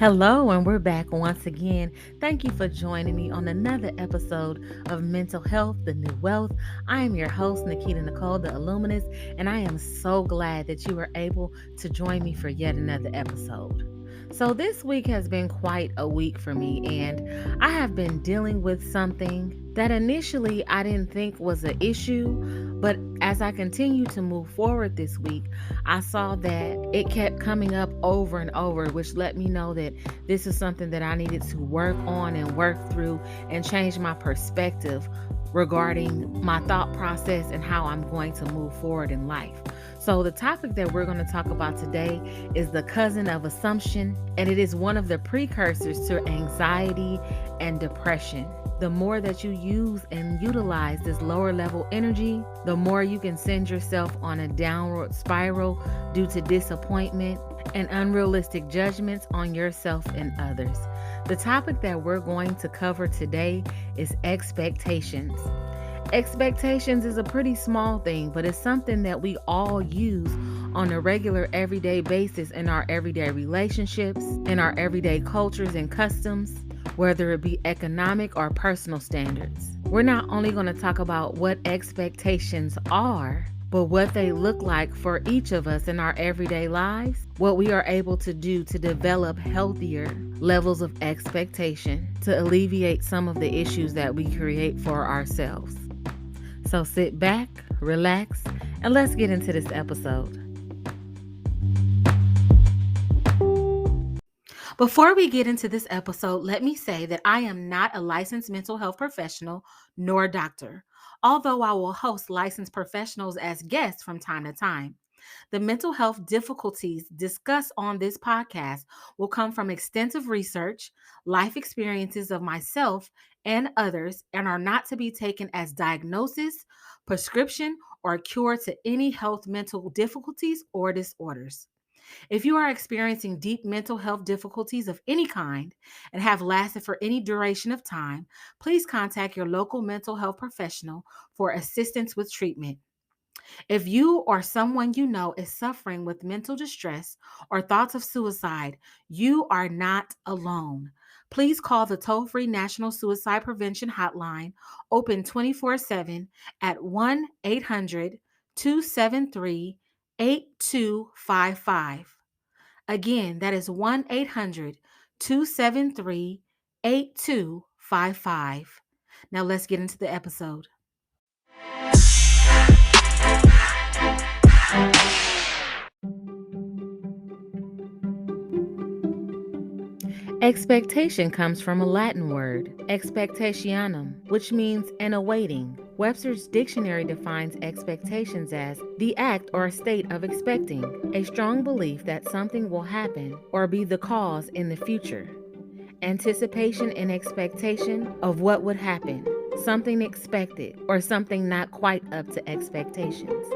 Hello, and we're back once again. Thank you for joining me on another episode of Mental Health, the New Wealth. I am your host, Nikita Nicole, the Illuminist, and I am so glad that you were able to join me for yet another episode. So, this week has been quite a week for me, and I have been dealing with something that initially I didn't think was an issue, but as I continue to move forward this week, I saw that it kept coming up over and over, which let me know that this is something that I needed to work on and work through and change my perspective regarding my thought process and how I'm going to move forward in life. So, the topic that we're going to talk about today is the cousin of assumption, and it is one of the precursors to anxiety and depression. The more that you use and utilize this lower level energy, the more you can send yourself on a downward spiral due to disappointment and unrealistic judgments on yourself and others. The topic that we're going to cover today is expectations. Expectations is a pretty small thing, but it's something that we all use on a regular everyday basis in our everyday relationships, in our everyday cultures and customs, whether it be economic or personal standards. We're not only going to talk about what expectations are, but what they look like for each of us in our everyday lives, what we are able to do to develop healthier levels of expectation to alleviate some of the issues that we create for ourselves. So sit back, relax, and let's get into this episode. Before we get into this episode, let me say that I am not a licensed mental health professional nor doctor, although I will host licensed professionals as guests from time to time. The mental health difficulties discussed on this podcast will come from extensive research, life experiences of myself and others, and are not to be taken as diagnosis, prescription, or cure to any health mental difficulties or disorders. If you are experiencing deep mental health difficulties of any kind and have lasted for any duration of time, please contact your local mental health professional for assistance with treatment. If you or someone you know is suffering with mental distress or thoughts of suicide, you are not alone. Please call the toll free National Suicide Prevention Hotline, open 24/7 at 1 800 273 8255. Again, that is 1 800 273 8255. Now let's get into the episode. Expectation comes from a Latin word, expectationum, which means an awaiting. Webster's dictionary defines expectations as the act or state of expecting, a strong belief that something will happen or be the cause in the future. Anticipation and expectation of what would happen, something expected or something not quite up to expectations.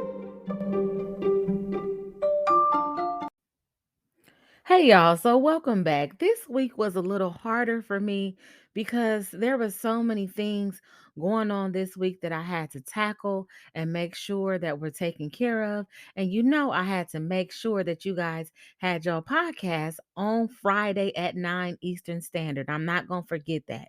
Hey y'all, so welcome back. This week was a little harder for me because there were so many things going on this week that I had to tackle and make sure that we're taken care of. And I had to make sure that you guys had your podcast on Friday at 9 Eastern Standard. I'm not going to forget that.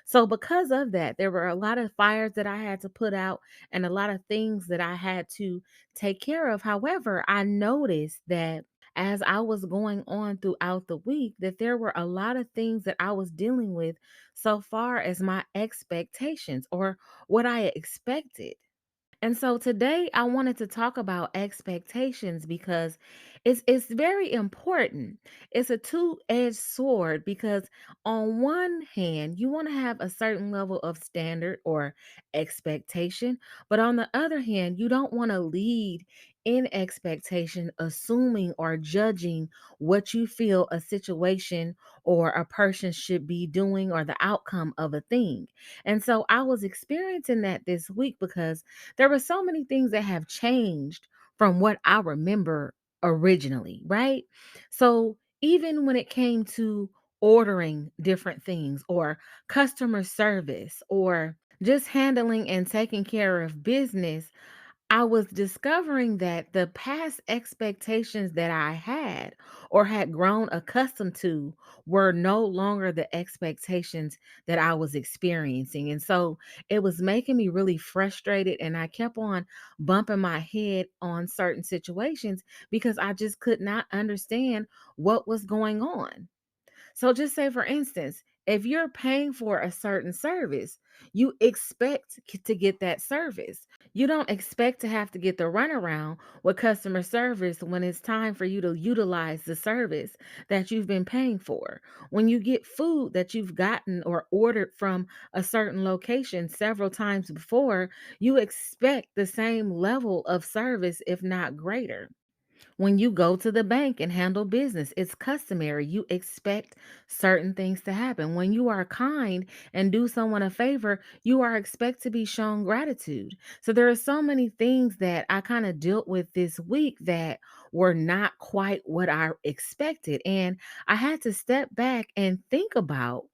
So, because of that, there were a lot of fires that I had to put out and a lot of things that I had to take care of. However, I noticed that as I was going on throughout the week, that there were a lot of things that I was dealing with so far as my expectations or what I expected. And so today I wanted to talk about expectations because it's very important. It's a two-edged sword because on one hand, you want to have a certain level of standard or expectation, but on the other hand, you don't want to lead in expectation, assuming or judging what you feel a situation or a person should be doing or the outcome of a thing. And so I was experiencing that this week because there were so many things that have changed from what I remember originally, right? So even when it came to ordering different things or customer service or just handling and taking care of business, I was discovering that the past expectations that I had or had grown accustomed to were no longer the expectations that I was experiencing. And so it was making me really frustrated. And I kept on bumping my head on certain situations because I just could not understand what was going on. So just say for instance, if you're paying for a certain service, you expect to get that service. You don't expect to have to get the runaround with customer service when it's time for you to utilize the service that you've been paying for. When you get food that you've gotten or ordered from a certain location several times before, you expect the same level of service, if not greater. When you go to the bank and handle business, it's customary. You expect certain things to happen. When you are kind and do someone a favor, you are expect to be shown gratitude. So there are so many things that I kind of dealt with this week that were not quite what I expected. And I had to step back and think about,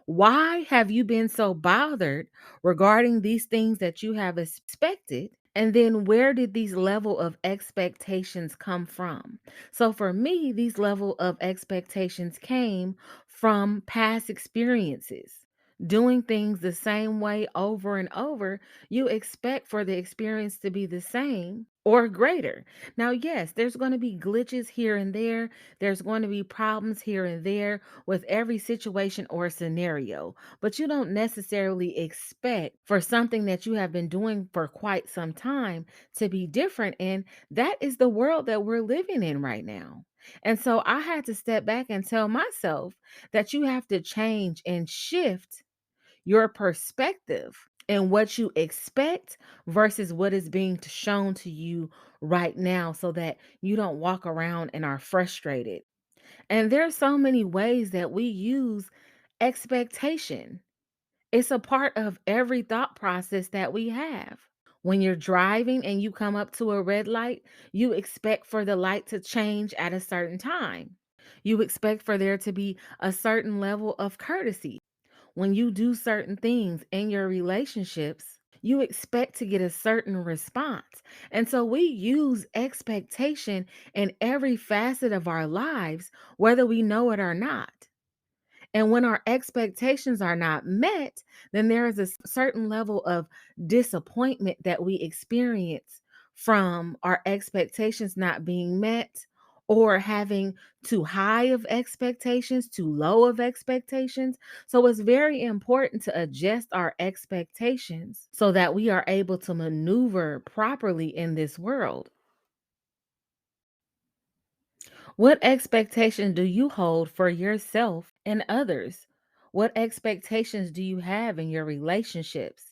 why have you been so bothered regarding these things that you have expected? And then where did these level of expectations come from? So for me, these level of expectations came from past experiences. Doing things the same way over and over, you expect for the experience to be the same or greater. Now, yes, there's going to be glitches here and there. There's going to be problems here and there with every situation or scenario, but you don't necessarily expect for something that you have been doing for quite some time to be different. And that is the world that we're living in right now. And so I had to step back and tell myself that you have to change and shift your perspective and what you expect versus what is being shown to you right now so that you don't walk around and are frustrated. And there's so many ways that we use expectation. It's a part of every thought process that we have. When you're driving and you come up to a red light, you expect for the light to change at a certain time. You expect for there to be a certain level of courtesy. When you do certain things in your relationships, you expect to get a certain response. And so we use expectation in every facet of our lives, whether we know it or not. And when our expectations are not met, then there is a certain level of disappointment that we experience from our expectations not being met, or having too high of expectations, too low of expectations. So it's very important to adjust our expectations so that we are able to maneuver properly in this world. What expectation do you hold for yourself and others? What expectations do you have in your relationships?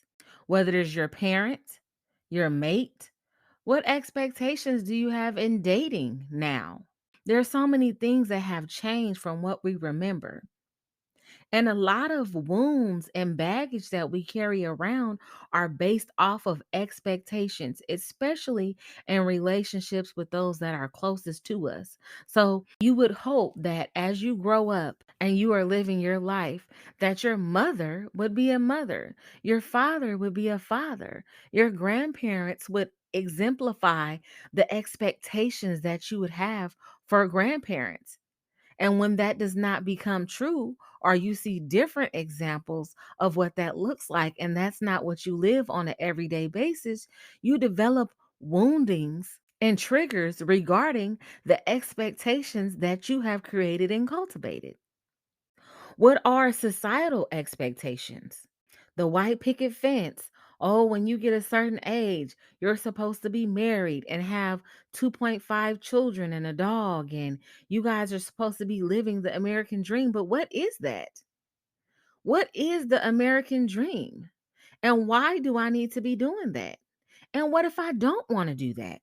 Whether it is your parent, your mate, what expectations do you have in dating now? There are so many things that have changed from what we remember. And a lot of wounds and baggage that we carry around are based off of expectations, especially in relationships with those that are closest to us. So you would hope that as you grow up and you are living your life, that your mother would be a mother, your father would be a father, your grandparents would exemplify the expectations that you would have for grandparents. And when that does not become true, or you see different examples of what that looks like, and that's not what you live on an everyday basis, you develop woundings and triggers regarding the expectations that you have created and cultivated. What are societal expectations? The white picket fence. Oh, when you get a certain age, you're supposed to be married and have 2.5 children and a dog, and you guys are supposed to be living the American dream. But what is that? What is the American dream? And why do I need to be doing that? And what if I don't want to do that?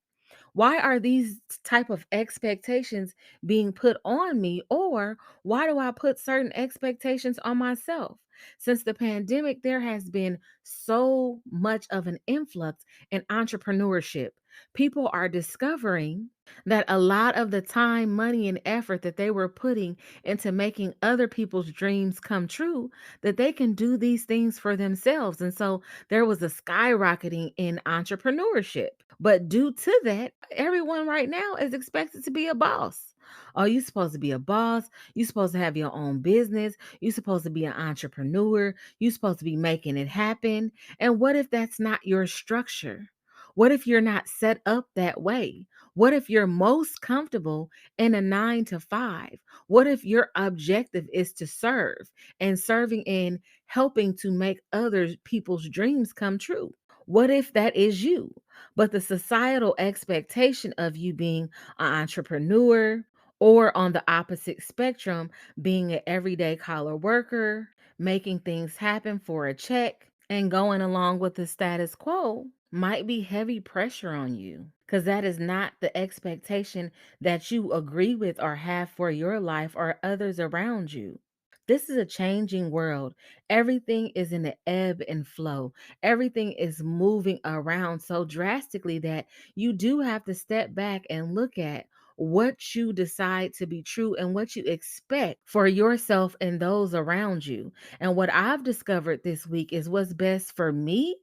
Why are these type of expectations being put on me, or why do I put certain expectations on myself? Since the pandemic, there has been so much of an influx in entrepreneurship. People are discovering That a lot of the time, money, and effort that they were putting into making other people's dreams come true, that they can do these things for themselves. And so there was a skyrocketing in entrepreneurship. But due to that, everyone right now is expected to be a boss. Oh, you're supposed to be a boss. You're supposed to have your own business. You're supposed to be an entrepreneur. You're supposed to be making it happen. And what if that's not your structure? What if you're not set up that way? What if you're most comfortable in a 9 to 5? What if your objective is to serve and serving in helping to make other people's dreams come true? What if that is you? But the societal expectation of you being an entrepreneur, or on the opposite spectrum, being an everyday collar worker, making things happen for a check, and going along with the status quo might be heavy pressure on you, because that is not the expectation that you agree with or have for your life or others around you. This is a changing world. Everything is in the ebb and flow. Everything is moving around so drastically that you do have to step back and look at what you decide to be true and what you expect for yourself and those around you. And what I've discovered this week is what's best for me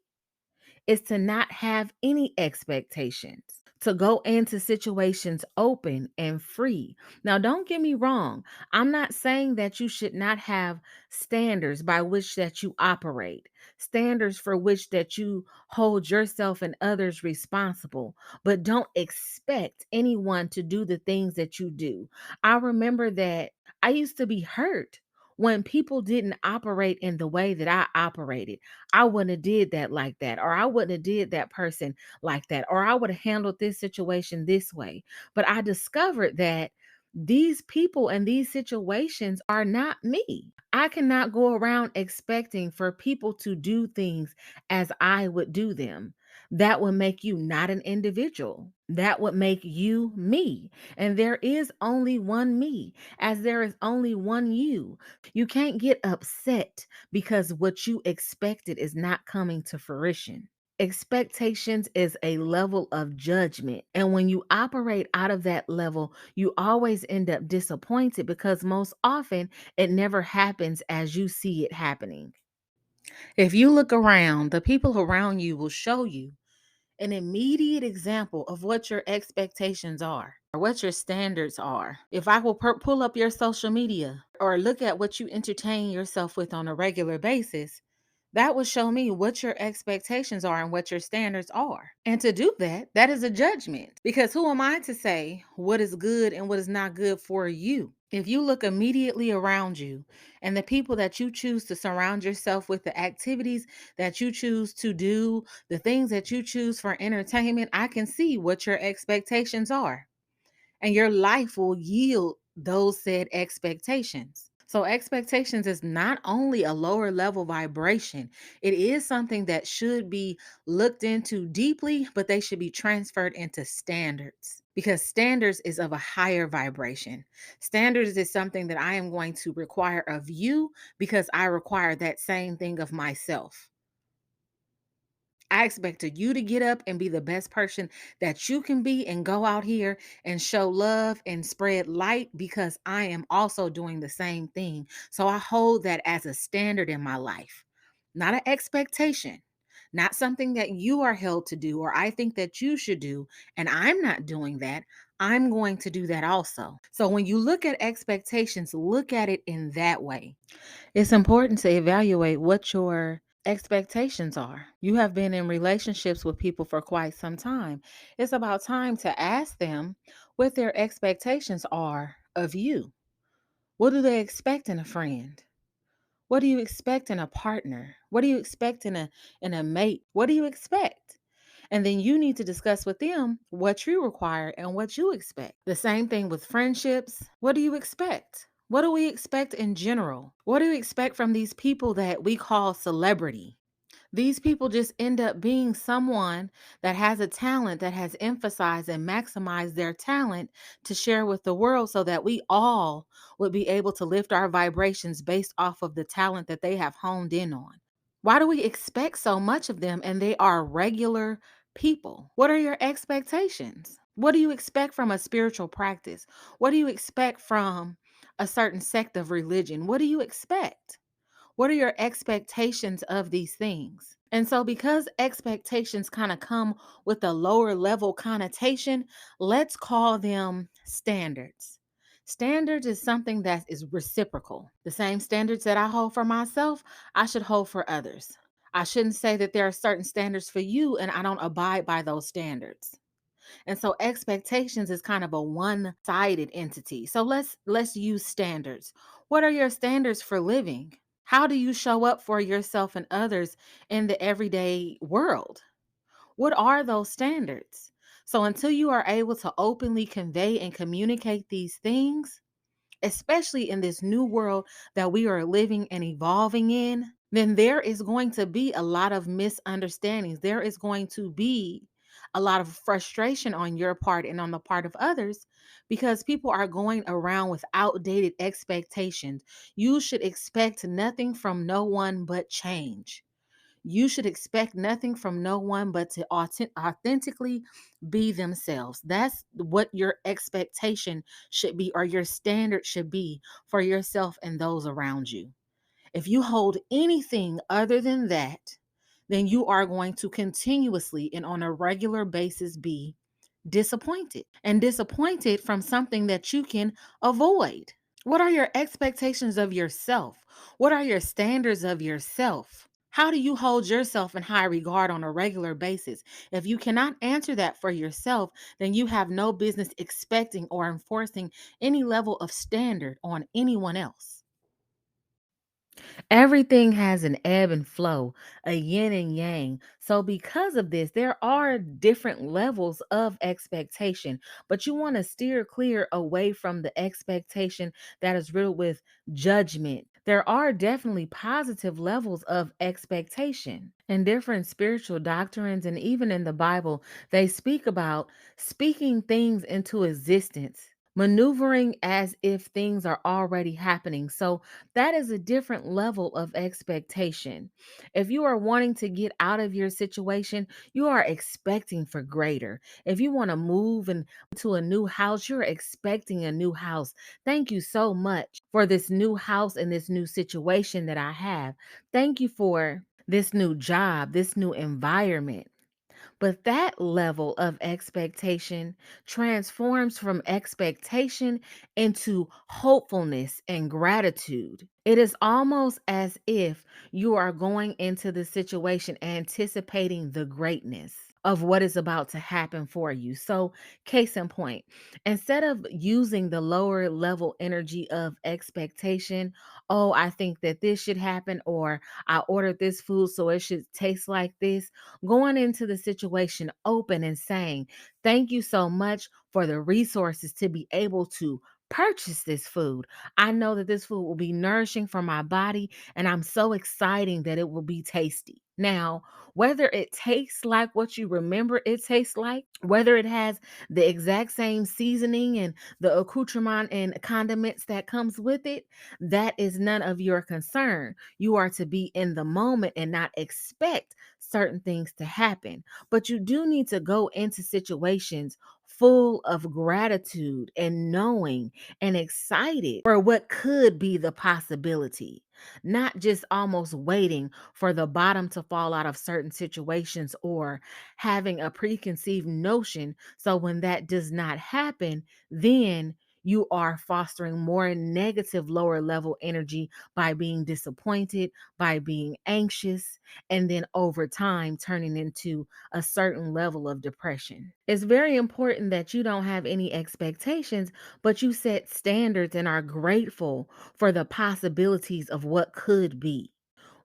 is to not have any expectations, to go into situations open and free. Now, don't get me wrong. I'm not saying that you should not have standards by which that you operate, standards for which that you hold yourself and others responsible, but don't expect anyone to do the things that you do. I remember that I used to be hurt when people didn't operate in the way that I operated. I wouldn't have did that like that, or I wouldn't have did that person like that, or I would have handled this situation this way. But I discovered that these people and these situations are not me. I cannot go around expecting for people to do things as I would do them. That would make you not an individual. That would make you me. And there is only one me, as there is only one you. You can't get upset because what you expected is not coming to fruition. Expectations is a level of judgment. And when you operate out of that level, you always end up disappointed because most often it never happens as you see it happening. If you look around, the people around you will show you an immediate example of what your expectations are or what your standards are. If I will pull up your social media or look at what you entertain yourself with on a regular basis, that will show me what your expectations are and what your standards are. And to do that, that is a judgment, because who am I to say what is good and what is not good for you? If you look immediately around you and the people that you choose to surround yourself with, the activities that you choose to do, the things that you choose for entertainment, I can see what your expectations are. And your life will yield those said expectations. So, expectations is not only a lower level vibration, it is something that should be looked into deeply, but they should be transferred into standards, because standards is of a higher vibration. Standards is something that I am going to require of you because I require that same thing of myself. I expected you to get up and be the best person that you can be and go out here and show love and spread light, because I am also doing the same thing. So I hold that as a standard in my life, not an expectation, not something that you are held to do or I think that you should do. And I'm not doing that. I'm going to do that also. So when you look at expectations, look at it in that way. It's important to evaluate what your expectations are. You have been in relationships with people for quite some time. It's about time to ask them what their expectations are of you. What do they expect in a friend? What do you expect in a partner? What do you expect in a mate? What do you expect? And then you need to discuss with them what you require and what you expect. The same thing with friendships. What do you expect? What do we expect in general? What do we expect from these people that we call celebrity? These people just end up being someone that has a talent, that has emphasized and maximized their talent to share with the world, so that we all would be able to lift our vibrations based off of the talent that they have honed in on. Why do we expect so much of them and they are regular people? What are your expectations? What do you expect from a spiritual practice? What do you expect from a certain sect of religion? What do you expect? What are your expectations of these things? And so, because expectations kind of come with a lower level connotation, let's call them standards. Standards is something that is reciprocal. The same standards that I hold for myself, I should hold for others. I shouldn't say that there are certain standards for you and I don't abide by those standards. And so expectations is kind of a one-sided entity. So let's use standards. What are your standards for living? How do you show up for yourself and others in the everyday world? What are those standards? So until you are able to openly convey and communicate these things, especially in this new world that we are living and evolving in, then there is going to be a lot of misunderstandings. There is going to be a lot of frustration on your part and on the part of others because people are going around with outdated expectations. You should expect nothing from no one but change. You should expect nothing from no one but to authentically be themselves. That's what your expectation should be, or your standard should be for yourself and those around you. If you hold anything other than that, then you are going to continuously and on a regular basis be disappointed, and disappointed from something that you can avoid. What are your expectations of yourself? What are your standards of yourself? How do you hold yourself in high regard on a regular basis? If you cannot answer that for yourself, then you have no business expecting or enforcing any level of standard on anyone else. Everything has an ebb and flow, a yin and yang. So, because of this, there are different levels of expectation, but you want to steer clear away from the expectation that is riddled with judgment. There are definitely positive levels of expectation. In different spiritual doctrines and even in the Bible, they speak about speaking things into existence, maneuvering as if things are already happening. So, that is a different level of expectation. If you are wanting to get out of your situation, you are expecting for greater. If you want to move into a new house, you're expecting a new house. Thank you so much for this new house and this new situation that I have. Thank you for this new job, this new environment. But that level of expectation transforms from expectation into hopefulness and gratitude. It is almost as if you are going into the situation anticipating the greatness of what is about to happen for you. So, case in point, instead of using the lower level energy of expectation, oh, I think that this should happen, or I ordered this food, so it should taste like this, going into the situation open and saying, thank you so much for the resources to be able to purchase this food. I know that this food will be nourishing for my body, and I'm so excited that it will be tasty. Now, whether it tastes like what you remember it tastes like, whether it has the exact same seasoning and the accoutrement and condiments that comes with it, that is none of your concern. You are to be in the moment and not expect certain things to happen. But you do need to go into situations full of gratitude and knowing and excited for what could be the possibility, not just almost waiting for the bottom to fall out of certain situations or having a preconceived notion. So when that does not happen, then you are fostering more negative lower level energy by being disappointed, by being anxious, and then over time turning into a certain level of depression. It's very important that you don't have any expectations, but you set standards and are grateful for the possibilities of what could be.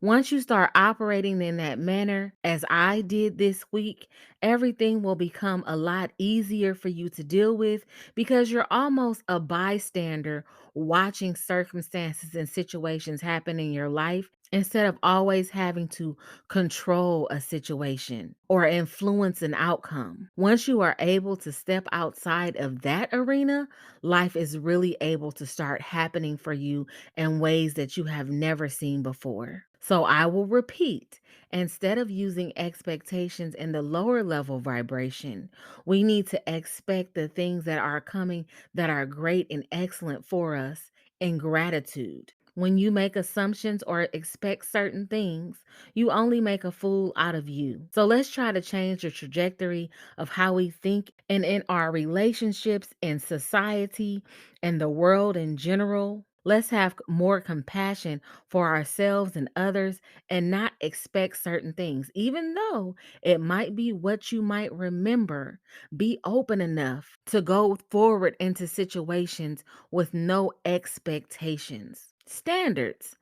Once you start operating in that manner, as I did this week, everything will become a lot easier for you to deal with because you're almost a bystander watching circumstances and situations happen in your life instead of always having to control a situation or influence an outcome. Once you are able to step outside of that arena, life is really able to start happening for you in ways that you have never seen before. So I will repeat. Instead of using expectations in the lower level vibration, we need to expect the things that are coming that are great and excellent for us in gratitude. When you make assumptions or expect certain things, you only make a fool out of you. So let's try to change the trajectory of how we think and in our relationships, in society, and the world in general. Let's have more compassion for ourselves and others and not expect certain things. Even though it might be what you might remember, be open enough to go forward into situations with no expectations. Standards,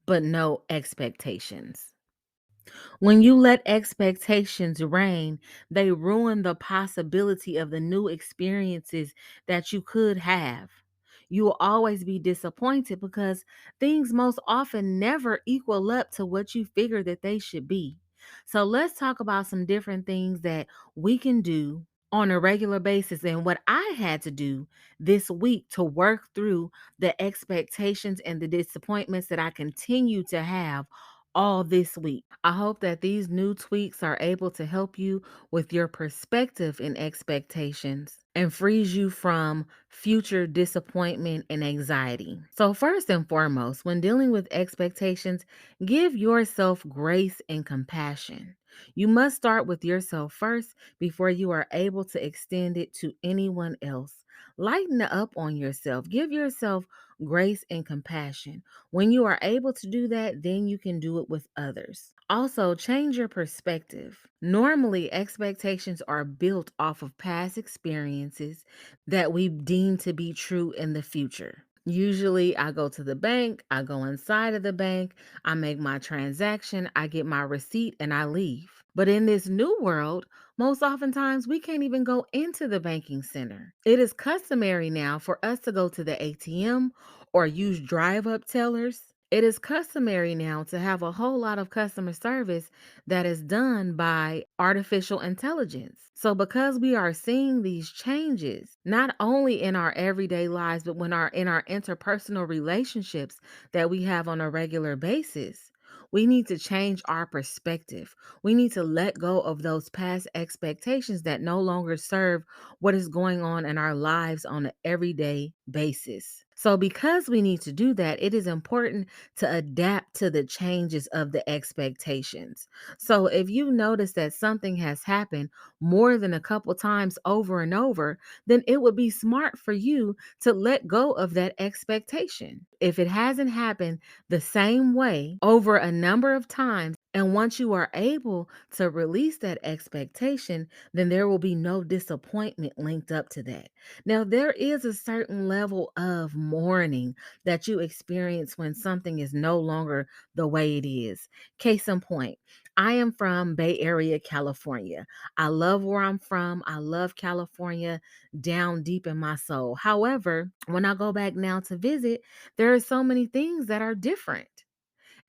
but no expectations. When you let expectations reign, they ruin the possibility of the new experiences that you could have. You will always be disappointed because things most often never equal up to what you figure that they should be. So let's talk about some different things that we can do on a regular basis and what I had to do this week to work through the expectations and the disappointments that I continue to have all this week. I hope that these new tweaks are able to help you with your perspective and expectations and frees you from future disappointment and anxiety. So, first and foremost, when dealing with expectations, give yourself grace and compassion. You must start with yourself first before you are able to extend it to anyone else. Lighten up on yourself. Give yourself grace and compassion. When you are able to do that, then you can do it with others. Also, change your perspective. Normally, expectations are built off of past experiences that we deem to be true in the future. Usually, I go to the bank, I go inside of the bank, I make my transaction, I get my receipt, and I leave. But in this new world, most oftentimes we can't even go into the banking center. It is customary now for us to go to the ATM or use drive up tellers. It is customary now to have a whole lot of customer service that is done by artificial intelligence. So, because we are seeing these changes, not only in our everyday lives, but when our in our interpersonal relationships that we have on a regular basis, we need to change our perspective. We need to let go of those past expectations that no longer serve what is going on in our lives on an everyday basis. So, because we need to do that, it is important to adapt to the changes of the expectations. So, if you notice that something has happened more than a couple times over and over, then it would be smart for you to let go of that expectation. If it hasn't happened the same way over a number of times, and once you are able to release that expectation, then there will be no disappointment linked up to that. Now, there is a certain level of mourning that you experience when something is no longer the way it is. Case in point, I am from Bay Area, California. I love where I'm from. I love California down deep in my soul. However, when I go back now to visit, there are so many things that are different.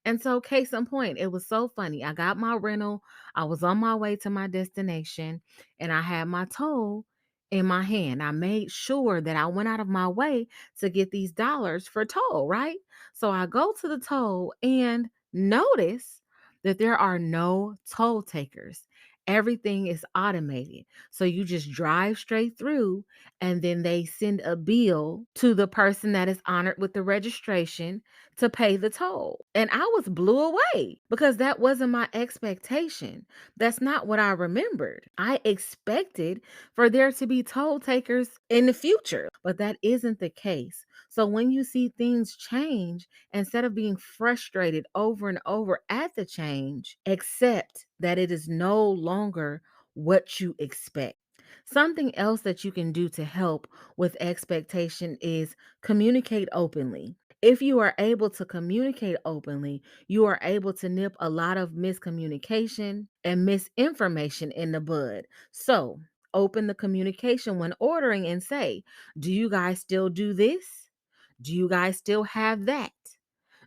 And so, case in point, it was so funny. I got my rental, I was on my way to my destination, and I had my toll in my hand. I made sure that I went out of my way to get these dollars for toll, right? So I go to the toll and notice that there are no toll takers. Everything is automated. So you just drive straight through, and then they send a bill to the person that is honored with the registration to pay the toll. And I was blew away because that wasn't my expectation. That's not what I remembered. I expected for there to be toll takers in the future, but that isn't the case. So when you see things change, instead of being frustrated over and over at the change, accept that it is no longer what you expect. Something else that you can do to help with expectation is communicate openly. If you are able to communicate openly, you are able to nip a lot of miscommunication and misinformation in the bud. So, open the communication when ordering and say, do you guys still do this? Do you guys still have that?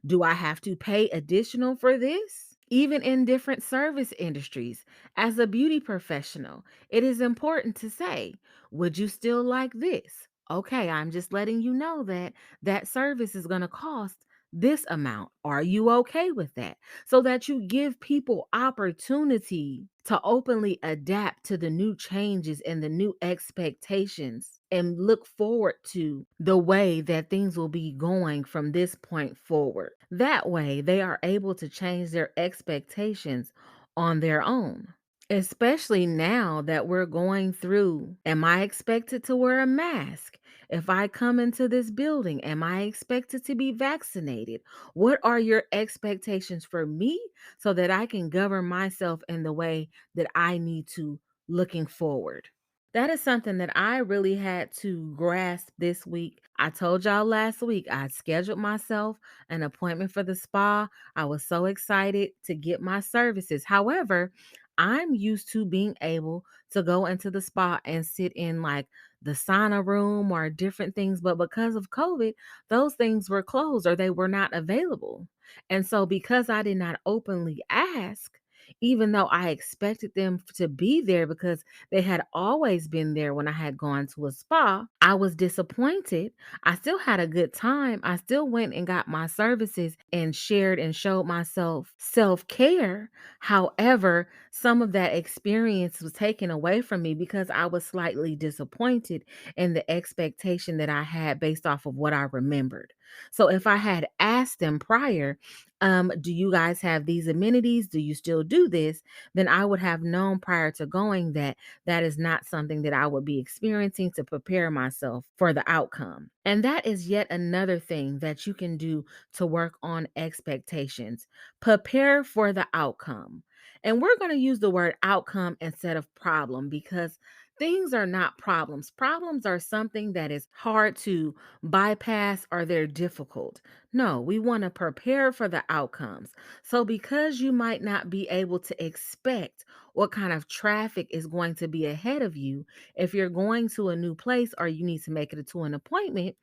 Do I have to pay additional for this? Even in different service industries, as a beauty professional, it is important to say, would you still like this? Okay, I'm just letting you know that that service is going to cost this amount. Are you okay with that? So that you give people opportunity to openly adapt to the new changes and the new expectations and look forward to the way that things will be going from this point forward. That way, they are able to change their expectations on their own. Especially now that we're going through, am I expected to wear a mask? If I come into this building, am I expected to be vaccinated? What are your expectations for me so that I can govern myself in the way that I need to looking forward? That is something that I really had to grasp this week. I told y'all last week I scheduled myself an appointment for the spa. I was so excited to get my services. However, I'm used to being able to go into the spa and sit in like the sauna room or different things, but because of COVID, those things were closed or they were not available. And so, because I did not openly ask, even though I expected them to be there because they had always been there when I had gone to a spa, I was disappointed. I still had a good time. I still went and got my services and shared and showed myself self care. However, some of that experience was taken away from me because I was slightly disappointed in the expectation that I had based off of what I remembered. So if I had asked them prior, do you guys have these amenities? Do you still do this? Then I would have known prior to going that that is not something that I would be experiencing to prepare myself for the outcome. And that is yet another thing that you can do to work on expectations. Prepare for the outcome. And we're going to use the word outcome instead of problem because things are not problems. Problems are something that is hard to bypass or they're difficult. No, we want to prepare for the outcomes. So, because you might not be able to expect what kind of traffic is going to be ahead of you, if you're going to a new place or you need to make it to an appointment,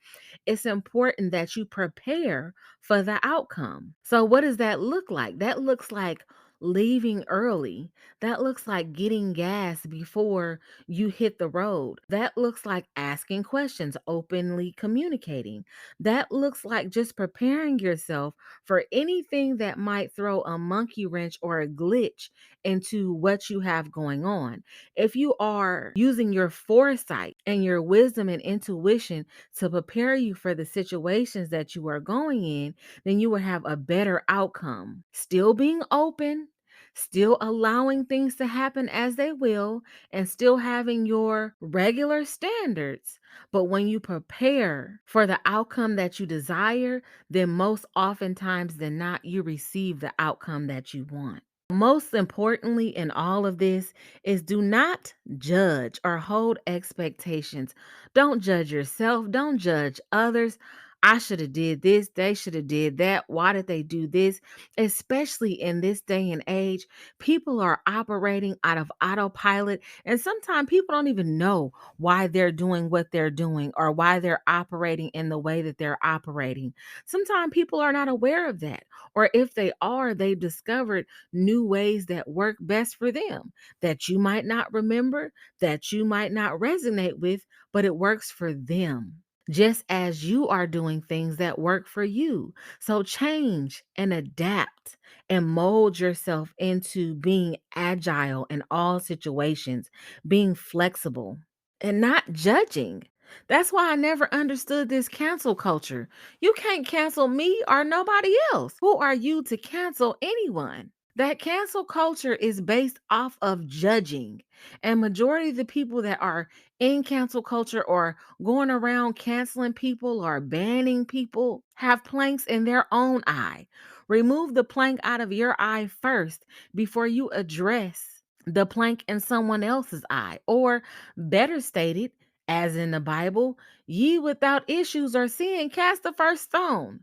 it's important that you prepare for the outcome. So, what does that look like? That looks like leaving early. That looks like getting gas before you hit the road. That looks like asking questions, openly communicating. That looks like just preparing yourself for anything that might throw a monkey wrench or a glitch into what you have going on. If you are using your foresight and your wisdom and intuition to prepare you for the situations that you are going in, then you will have a better outcome. Still being open, still allowing things to happen as they will, and still having your regular standards. But when you prepare for the outcome that you desire, then most oftentimes than not, you receive the outcome that you want. Most importantly, in all of this, is do not judge or hold expectations. Don't judge yourself. Don't judge others. I should have did this. They should have did that. Why did they do this? Especially in this day and age, people are operating out of autopilot. And sometimes people don't even know why they're doing what they're doing or why they're operating in the way that they're operating. Sometimes people are not aware of that. Or if they are, they've discovered new ways that work best for them that you might not remember, that you might not resonate with, but it works for them. Just as you are doing things that work for you. So change and adapt and mold yourself into being agile in all situations, being flexible and not judging. That's why I never understood this cancel culture. You can't cancel me or nobody else. Who are you to cancel anyone? That cancel culture is based off of judging. And majority of the people that are in cancel culture or going around canceling people or banning people have planks in their own eye. Remove the plank out of your eye first before you address the plank in someone else's eye. Or better stated, as in the Bible, ye without issues or sin, cast the first stone.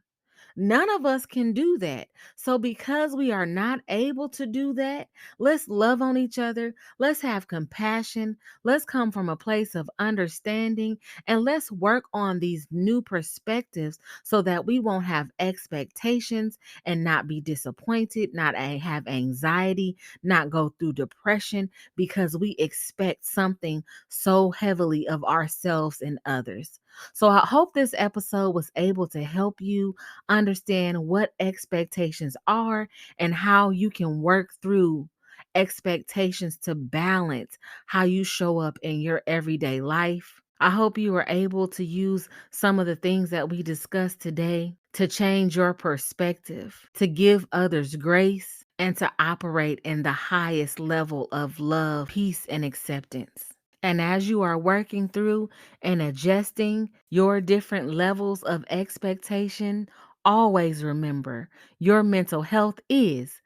None of us can do that. So, because we are not able to do that, let's love on each other. Let's have compassion. Let's come from a place of understanding and let's work on these new perspectives so that we won't have expectations and not be disappointed, not have anxiety, not go through depression because we expect something so heavily of ourselves and others. So I hope this episode was able to help you understand what expectations are and how you can work through expectations to balance how you show up in your everyday life. I hope you were able to use some of the things that we discussed today to change your perspective, to give others grace, and to operate in the highest level of love, peace, and acceptance. And as you are working through and adjusting your different levels of expectation, always remember your mental health is